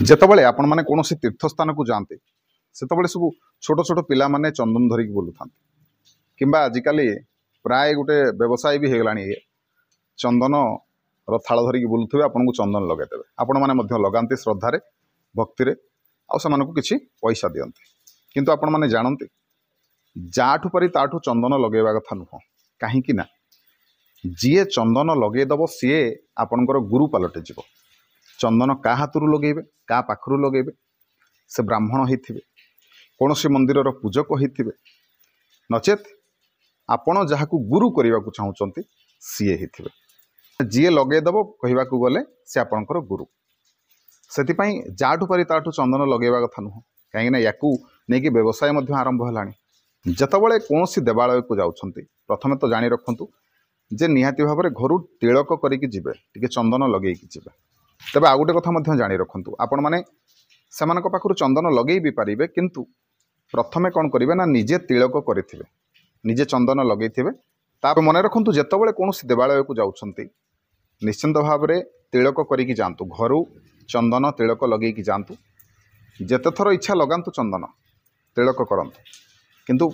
ଯେତେବେଳେ ଆପଣ ମାନେ କୌଣସି ତୀର୍ଥ ସ୍ଥାନକୁ ଯାଆନ୍ତି ସେତେବେଳେ ସବୁ ଛୋଟ ଛୋଟ ପିଲାମାନେ ଚନ୍ଦନ ଧରିକି ବୁଲୁଥାନ୍ତି କିମ୍ବା ଆଜିକାଲି ପ୍ରାୟ ଗୋଟେ ବ୍ୟବସାୟ ବି ହେଇଗଲାଣି ଚନ୍ଦନର ଥାଳ ଧରିକି ବୁଲୁଥିବେ ଆପଣଙ୍କୁ ଚନ୍ଦନ ଲଗାଇଦେବେ ଆପଣମାନେ ମଧ୍ୟ ଲଗାନ୍ତି ଶ୍ରଦ୍ଧାରେ ଭକ୍ତିରେ ଆଉ ସେମାନଙ୍କୁ କିଛି ପଇସା ଦିଅନ୍ତି କିନ୍ତୁ ଆପଣମାନେ ଜାଣନ୍ତି ଯାଠୁ ପାରି ତାଠୁ ଚନ୍ଦନ ଲଗାଇବା କଥା ନୁହଁ କାହିଁକି ନା ଯିଏ ଚନ୍ଦନ ଲଗାଇଦେବ ସିଏ ଆପଣଙ୍କର ଗୁରୁ ପାଲଟିଯିବ। ଚନ୍ଦନ କାହା ହାତରୁ ଲଗାଇବେ କାହା ପାଖରୁ ଲଗାଇବେ ସେ ବ୍ରାହ୍ମଣ ହେଇଥିବେ କୌଣସି ମନ୍ଦିରର ପୂଜକ ହେଇଥିବେ ନଚେତ୍ ଆପଣ ଯାହାକୁ ଗୁରୁ କରିବାକୁ ଚାହୁଁଛନ୍ତି ସିଏ ହେଇଥିବେ। ଯିଏ ଲଗାଇଦେବ କହିବାକୁ ଗଲେ ସେ ଆପଣଙ୍କର ଗୁରୁ। ସେଥିପାଇଁ ଯାଠୁ ପାରି ତାଠୁ ଚନ୍ଦନ ଲଗାଇବା କଥା ନୁହଁ କାହିଁକିନା ୟାକୁ ନେଇକି ବ୍ୟବସାୟ ମଧ୍ୟ ଆରମ୍ଭ ହେଲାଣି। ଯେତେବେଳେ କୌଣସି ଦେବାଳୟକୁ ଯାଉଛନ୍ତି ପ୍ରଥମେ ତ ଜାଣି ରଖନ୍ତୁ ଯେ ନିହାତି ଭାବରେ ଘରୁ ତିଳକ କରିକି ଯିବେ ଟିକେ ଚନ୍ଦନ ଲଗେଇକି ଯିବେ। ତେବେ ଆଉ ଗୋଟେ କଥା ମଧ୍ୟ ଜାଣି ରଖନ୍ତୁ ଆପଣମାନେ ସେମାନଙ୍କ ପାଖରୁ ଚନ୍ଦନ ଲଗେଇ ବି ପାରିବେ କିନ୍ତୁ ପ୍ରଥମେ କ'ଣ କରିବେ ନା ନିଜେ ତିଳକ କରିଥିବେ ନିଜେ ଚନ୍ଦନ ଲଗେଇଥିବେ। ତାପରେ ମନେ ରଖନ୍ତୁ ଯେତେବେଳେ କୌଣସି ଦେବାଳୟକୁ ଯାଉଛନ୍ତି ନିଶ୍ଚିନ୍ତ ଭାବରେ ତିଳକ କରିକି ଯାଆନ୍ତୁ ଘରୁ ଚନ୍ଦନ ତିଳକ ଲଗେଇକି ଯାଆନ୍ତୁ। ଯେତେ ଥର ଇଚ୍ଛା ଲଗାନ୍ତୁ ଚନ୍ଦନ ତିଳକ କରନ୍ତୁ କିନ୍ତୁ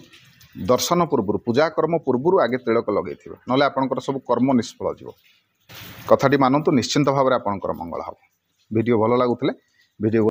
ଦର୍ଶନ ପୂର୍ବରୁ ପୂଜା କର୍ମ ପୂର୍ବରୁ ଆଗେ ତିଳକ ଲଗେଇଥିବେ ନହେଲେ ଆପଣଙ୍କର ସବୁ କର୍ମ ନିଷ୍ଫଳ ଯିବ। କଥାଟି ମାନନ୍ତୁ ନିଶ୍ଚିନ୍ତ ଭାବରେ ଆପଣଙ୍କର ମଙ୍ଗଳ ହେବ। ଭିଡ଼ିଓ ଭଲ ଲାଗୁଥିଲେ ଭିଡ଼ିଓ